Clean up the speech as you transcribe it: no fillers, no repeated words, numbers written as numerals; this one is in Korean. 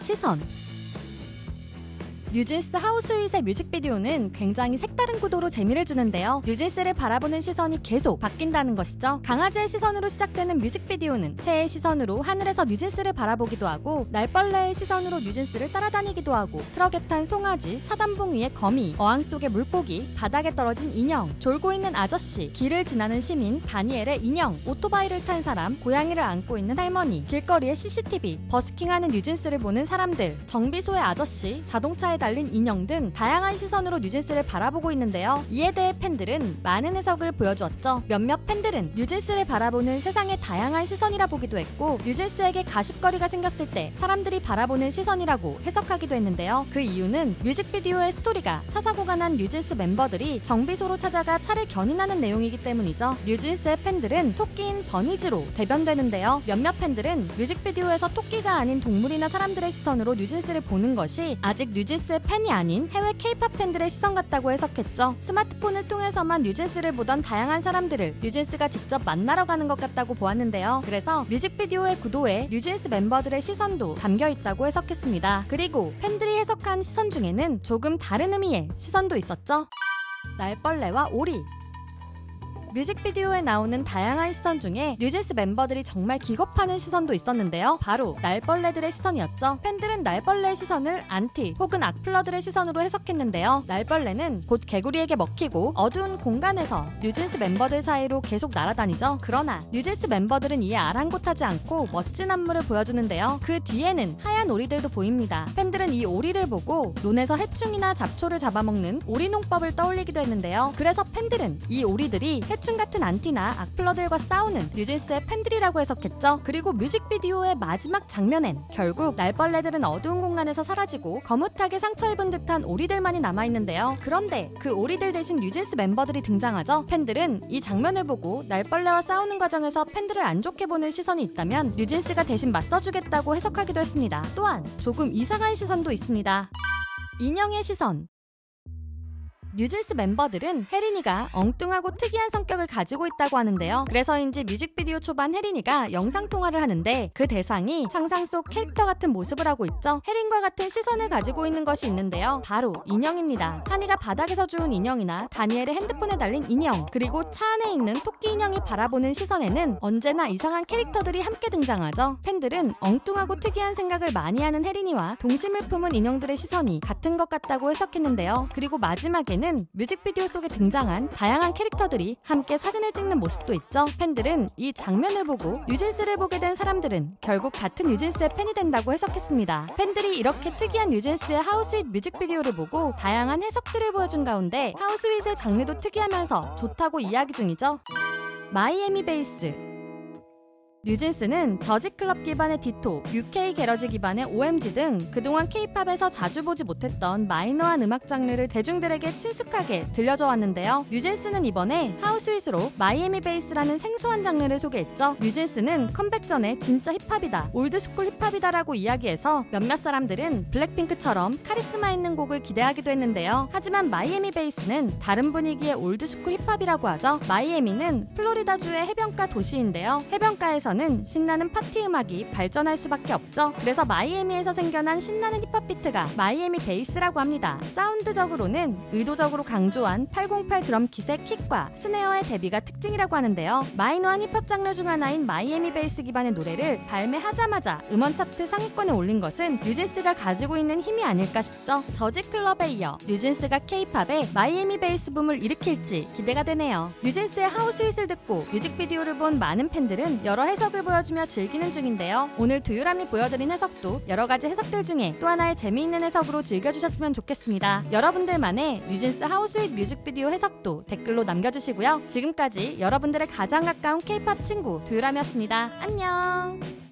시선. 뉴진스 하우스윗의 뮤직비디오는 굉장히 색다른 구도로 재미를 주는데요. 뉴진스를 바라보는 시선이 계속 바뀐다는 것이죠. 강아지의 시선으로 시작되는 뮤직비디오는 새의 시선으로 하늘에서 뉴진스를 바라보기도 하고, 날벌레의 시선으로 뉴진스를 따라다니기도 하고, 트럭에 탄 송아지, 차단봉 위의 거미, 어항 속의 물고기, 바닥에 떨어진 인형, 졸고 있는 아저씨, 길을 지나는 시민, 다니엘의 인형, 오토바이를 탄 사람, 고양이를 안고 있는 할머니, 길거리의 CCTV, 버스킹하는 뉴진스를 보는 사람들, 정비소의 아저씨, 자동차에 달린 인형 등 다양한 시선으로 뉴진스를 바라보고 있는데요. 이에 대해 팬들은 많은 해석을 보여주었죠. 몇몇 팬들은 뉴진스를 바라보는 세상의 다양한 시선이라 보기도 했고, 뉴진스에게 가십거리가 생겼을 때 사람들이 바라보는 시선이라고 해석하기도 했는데요. 그 이유는 뮤직비디오의 스토리가 차 사고가 난 뉴진스 멤버들이 정비소로 찾아가 차를 견인하는 내용이기 때문이죠. 뉴진스의 팬들은 토끼인 버니즈로 대변되는데요. 몇몇 팬들은 뮤직비디오에서 토끼가 아닌 동물이나 사람들의 시선으로 뉴진스를 보는 것이 아직 뉴진스 팬이 아닌 해외 K-팝 팬들의 시선 같다고 해석했죠. 스마트폰을 통해서만 뉴진스를 보던 다양한 사람들을 뉴진스가 직접 만나러 가는 것 같다고 보았는데요. 그래서 뮤직비디오의 구도에 뉴진스 멤버들의 시선도 담겨있다고 해석했습니다. 그리고 팬들이 해석한 시선 중에는 조금 다른 의미의 시선도 있었죠. 날벌레와 오리. 뮤직비디오에 나오는 다양한 시선 중에 뉴진스 멤버들이 정말 기겁하는 시선도 있었는데요. 바로 날벌레들의 시선이었죠. 팬들은 날벌레의 시선을 안티 혹은 악플러들의 시선으로 해석했는데요. 날벌레는 곧 개구리에게 먹히고 어두운 공간에서 뉴진스 멤버들 사이로 계속 날아다니죠. 그러나 뉴진스 멤버들은 이에 아랑곳하지 않고 멋진 안무를 보여주는데요. 그 뒤에는 하얀 오리들도 보입니다. 팬들은 이 오리를 보고 논에서 해충이나 잡초를 잡아먹는 오리농법을 떠올리기도 했는데요. 그래서 팬들은 이 오리들이 해충 같은 안티나 악플러들과 싸우는 뉴진스의 팬들이라고 해석했죠. 그리고 뮤직비디오의 마지막 장면엔 결국 날벌레들은 어두운 공간에서 사라지고 거뭇하게 상처 입은 듯한 오리들만이 남아있는데요. 그런데 그 오리들 대신 뉴진스 멤버들이 등장하죠. 팬들은 이 장면을 보고 날벌레와 싸우는 과정에서 팬들을 안 좋게 보는 시선이 있다면 뉴진스가 대신 맞서주겠다고 해석하기도 했습니다. 또한 조금 이상한 시선도 있습니다. 인형의 시선. 뉴진스 멤버들은 혜린이가 엉뚱하고 특이한 성격을 가지고 있다고 하는데요. 그래서인지 뮤직비디오 초반 혜린이가 영상통화를 하는데 그 대상이 상상 속 캐릭터 같은 모습을 하고 있죠. 혜린과 같은 시선을 가지고 있는 것이 있는데요. 바로 인형입니다. 한이가 바닥에서 주운 인형이나 다니엘의 핸드폰에 달린 인형, 그리고 차 안에 있는 토끼 인형이 바라보는 시선에는 언제나 이상한 캐릭터들이 함께 등장하죠. 팬들은 엉뚱하고 특이한 생각을 많이 하는 혜린이와 동심을 품은 인형들의 시선이 같은 것 같다고 해석했는데요. 그리고 마지막에는 뮤직비디오 속에 등장한 다양한 캐릭터들이 함께 사진을 찍는 모습도 있죠. 팬들은 이 장면을 보고 뉴진스를 보게 된 사람들은 결국 같은 뉴진스의 팬이 된다고 해석했습니다. 팬들이 이렇게 특이한 뉴진스의 하우스윗 뮤직비디오를 보고 다양한 해석들을 보여준 가운데 하우스윗의 장르도 특이하면서 좋다고 이야기 중이죠. 마이애미 베이스. 뉴진스는 저지클럽 기반의 디토, UK 게러지 기반의 OMG 등 그동안 K-팝에서 자주 보지 못했던 마이너한 음악 장르를 대중들에게 친숙하게 들려줘 왔는데요. 뉴진스는 이번에 하우스윗으로 마이애미 베이스라는 생소한 장르를 소개했죠. 뉴진스는 컴백 전에 진짜 힙합이다, 올드스쿨 힙합이다 라고 이야기해서 몇몇 사람들은 블랙핑크처럼 카리스마 있는 곡을 기대하기도 했는데요. 하지만 마이애미 베이스는 다른 분위기의 올드스쿨 힙합이라고 하죠. 마이애미는 플로리다주의 해변가 도시인데요. 해변가에서 는 신나는 파티 음악이 발전할 수밖에 없죠. 그래서 마이애미에서 생겨난 신나는 힙합 비트가 마이애미 베이스라고 합니다. 사운드적으로는 의도적으로 강조한 808 드럼 킷의 킥과 스네어의 대비가 특징이라고 하는데요. 마이너한 힙합 장르 중 하나인 마이애미 베이스 기반의 노래를 발매하자마자 음원 차트 상위권에 올린 것은 뉴진스가 가지고 있는 힘이 아닐까 싶죠. 저지클럽에 이어 뉴진스가 K-팝에 마이애미 베이스 붐을 일으킬지 기대가 되네요. 뉴진스의 하우스윗을 듣고 뮤직비디오를 본 많은 팬들은 여러 해석을 보여주며 즐기는 중인데요. 오늘 두유람이 보여드린 해석도 여러가지 해석들 중에 또 하나의 재미있는 해석으로 즐겨주셨으면 좋겠습니다. 여러분들만의 뉴진스 하우스윗 뮤직비디오 해석도 댓글로 남겨주시고요. 지금까지 여러분들의 가장 가까운 K-팝 친구 두유람이었습니다. 안녕!